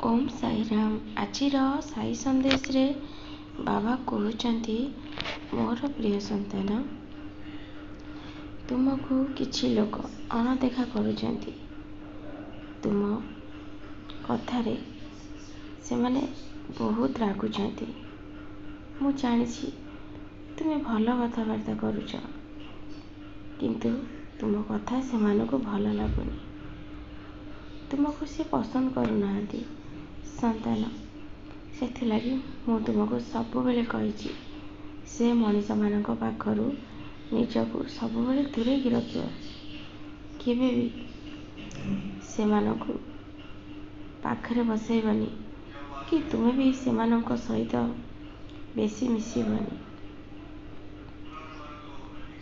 ଓମ୍ ସାଇରାମ। ଆଜିର ସାଇ ସନ୍ଦେଶରେ ବାବା କହୁଛନ୍ତି, ମୋର ପ୍ରିୟ ସନ୍ତାନ, ତୁମକୁ କିଛି ଲୋକ ଅଣଦେଖା କରୁଛନ୍ତି। ତୁମ କଥାରେ ସେମାନେ ବହୁତ ରାଗୁଛନ୍ତି। ମୁଁ ଜାଣିଛି ତୁମେ ଭଲ କଥାବାର୍ତ୍ତା କରୁଛ, କିନ୍ତୁ ତୁମ କଥା ସେମାନଙ୍କୁ ଭଲ ଲାଗୁନି। ତୁମକୁ ସେ ପସନ୍ଦ କରୁନାହାନ୍ତି ସନ୍ତାନ। ସେଥିଲାଗି ମୁଁ ତୁମକୁ ସବୁବେଳେ କହିଛି, ସେ ମଣିଷମାନଙ୍କ ପାଖରୁ ନିଜକୁ ସବୁବେଳେ ଦୂରେଇକି ରଖିବ। କେବେ ବି ସେମାନଙ୍କୁ ପାଖରେ ବସାଇବନି କି ତୁମେ ବି ସେମାନଙ୍କ ସହିତ ବେଶୀ ମିଶିବନି।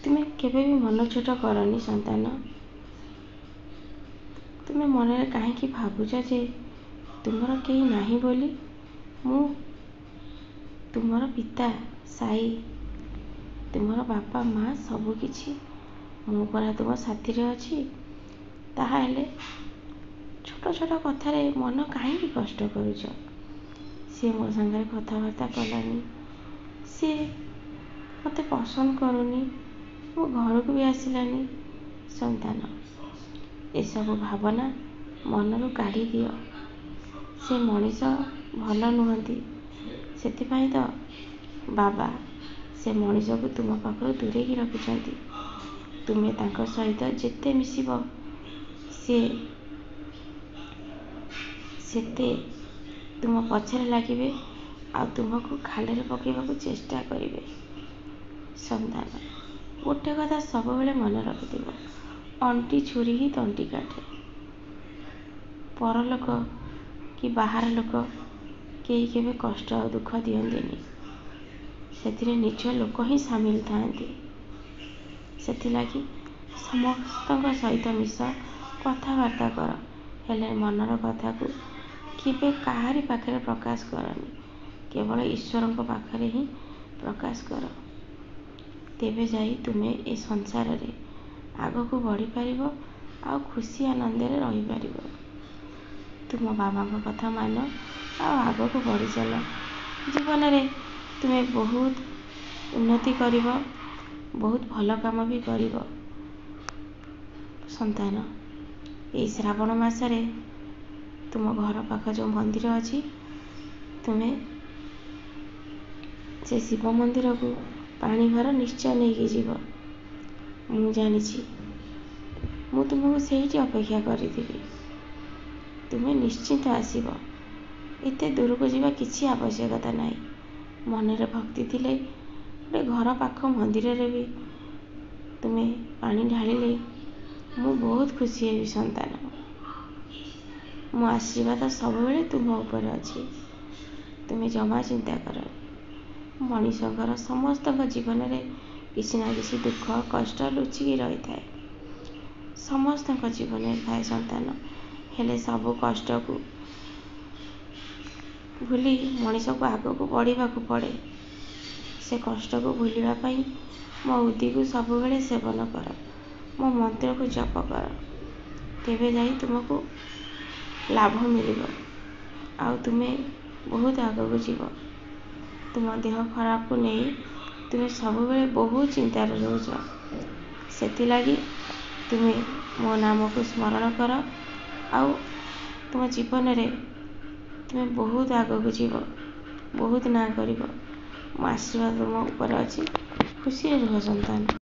ତୁମେ କେବେ ବି ମନ ଛୋଟ କରନି ସନ୍ତାନ। ତୁମେ ମନରେ କାହିଁକି ଭାବୁଛ ଯେ ତୁମର କେହି ନାହିଁ ବୋଲି? ମୁଁ ତୁମର ପିତା ସାଇ, ତୁମର ବାପା ମା ସବୁକିଛି। ମୁଁ ପରା ତୁମ ସାଥିରେ ଅଛି। ତାହାହେଲେ ଛୋଟ ଛୋଟ କଥାରେ ମନ କାହିଁକି କଷ୍ଟ କରୁଛ? ସିଏ ମୋ ସାଙ୍ଗରେ କଥାବାର୍ତ୍ତା କଲାନି, ସିଏ ମୋତେ ପସନ୍ଦ କରୁନି, ମୋ ଘରକୁ ବି ଆସିଲାନି। ସନ୍ତାନ, ଏସବୁ ଭାବନା ମନରୁ କାଢ଼ିଦିଅ। ସେ ମଣିଷ ଭଲ ନୁହନ୍ତି। ସେଥିପାଇଁ ତ ବାବା ସେ ମଣିଷକୁ ତୁମ ପାଖରୁ ଦୂରେଇକି ରଖିଛନ୍ତି। ତୁମେ ତାଙ୍କ ସହିତ ଯେତେ ମିଶିବ ସିଏ ସେତେ ତୁମ ପଛରେ ଲାଗିବେ ଆଉ ତୁମକୁ ଖାଲରେ ପକାଇବାକୁ ଚେଷ୍ଟା କରିବେ। ସନ୍ତାନ, ଗୋଟେ କଥା ସବୁବେଳେ ମନେ ରଖିଥିବ, ଅଣ୍ଟି ଛୁରୀ ହିଁ ତଣ୍ଟି କାଟେ। ପରଲୋକ କି ବାହାର ଲୋକ କେହି କେବେ କଷ୍ଟ ଆଉ ଦୁଃଖ ଦିଅନ୍ତିନି। ସେଥିରେ ନିଜ ଲୋକ ହିଁ ସାମିଲ ଥାଆନ୍ତି। ସେଥିଲାଗି ସମସ୍ତଙ୍କ ସହିତ ମିଶ, କଥାବାର୍ତ୍ତା କର, ହେଲେ ମନର କଥାକୁ କେବେ କାହାରି ପାଖରେ ପ୍ରକାଶ କରନି। କେବଳ ଈଶ୍ୱରଙ୍କ ପାଖରେ ହିଁ ପ୍ରକାଶ କର। ତେବେ ଯାଇ ତୁମେ ଏ ସଂସାରରେ ଆଗକୁ ବଢ଼ିପାରିବ ଆଉ ଖୁସି ଆନନ୍ଦରେ ରହିପାରିବ। ତୁମ ବାବାଙ୍କ କଥା ମାନ ଆଉ ଆଗକୁ ବଢ଼ିଚାଲ। ଜୀବନରେ ତୁମେ ବହୁତ ଉନ୍ନତି କରିବ, ବହୁତ ଭଲ କାମ ବି କରିବ। ସନ୍ତାନ, ଏଇ ଶ୍ରାବଣ ମାସରେ ତୁମ ଘର ପାଖ ଯେଉଁ ମନ୍ଦିର ଅଛି, ତୁମେ ସେ ଶିବ ମନ୍ଦିରକୁ ପାଣି ଭାର ନିଶ୍ଚୟ ନେଇକି ଯିବ। ମୁଁ ଜାଣିଛି, ମୁଁ ତୁମକୁ ସେଇଠି ଅପେକ୍ଷା କରିଥିବି। ତୁମେ ନିଶ୍ଚିନ୍ତ ଆସିବ। ଏତେ ଦୂରକୁ ଯିବା କିଛି ଆବଶ୍ୟକତା ନାହିଁ। ମନରେ ଭକ୍ତି ଥିଲେ ଗୋଟେ ଘର ପାଖ ମନ୍ଦିରରେ ବି ତୁମେ ପାଣି ଢାଳିଲେ ମୁଁ ବହୁତ ଖୁସି ହେବି ସନ୍ତାନ। ମୋ ଆଶୀର୍ବାଦ ସବୁବେଳେ ତୁମ ଉପରେ ଅଛି। ତୁମେ ଜମା ଚିନ୍ତା କରନି। ମଣିଷଙ୍କର ସମସ୍ତଙ୍କ ଜୀବନରେ କିଛି ନା କିଛି ଦୁଃଖ କଷ୍ଟ ଲୁଚିକି ରହିଥାଏ। ସମସ୍ତଙ୍କ ଜୀବନରେ ଥାଏ ସନ୍ତାନ। ହେଲେ ସବୁ କଷ୍ଟକୁ ଭୁଲି ମଣିଷକୁ ଆଗକୁ ବଢ଼ିବାକୁ ପଡ଼େ। ସେ କଷ୍ଟକୁ ଭୁଲିବା ପାଇଁ ମୋ ଉଦିକୁ ସବୁବେଳେ ସେବନ କର, ମୋ ମନ୍ତ୍ରକୁ ଜପ କର। ତେବେ ଯାଇ ତୁମକୁ ଲାଭ ମିଳିବ ଆଉ ତୁମେ ବହୁତ ଆଗକୁ ଯିବ। ତୁମ ଦେହ ଖରାପକୁ ନେଇ ତୁମେ ସବୁବେଳେ ବହୁତ ଚିନ୍ତାରେ ରହୁଛ। ସେଥିଲାଗି ତୁମେ ମୋ ନାମକୁ ସ୍ମରଣ କର ଆଉ ତୁମ ଜୀବନରେ ତୁମେ ବହୁତ ଆଗକୁ ଯିବ, ବହୁତ ନାଁ କରିବ। ମୋ ଆଶୀର୍ବାଦ ତୁମ ଉପରେ ଅଛି। ଖୁସିରେ ରୁହ ସନ୍ତାନ।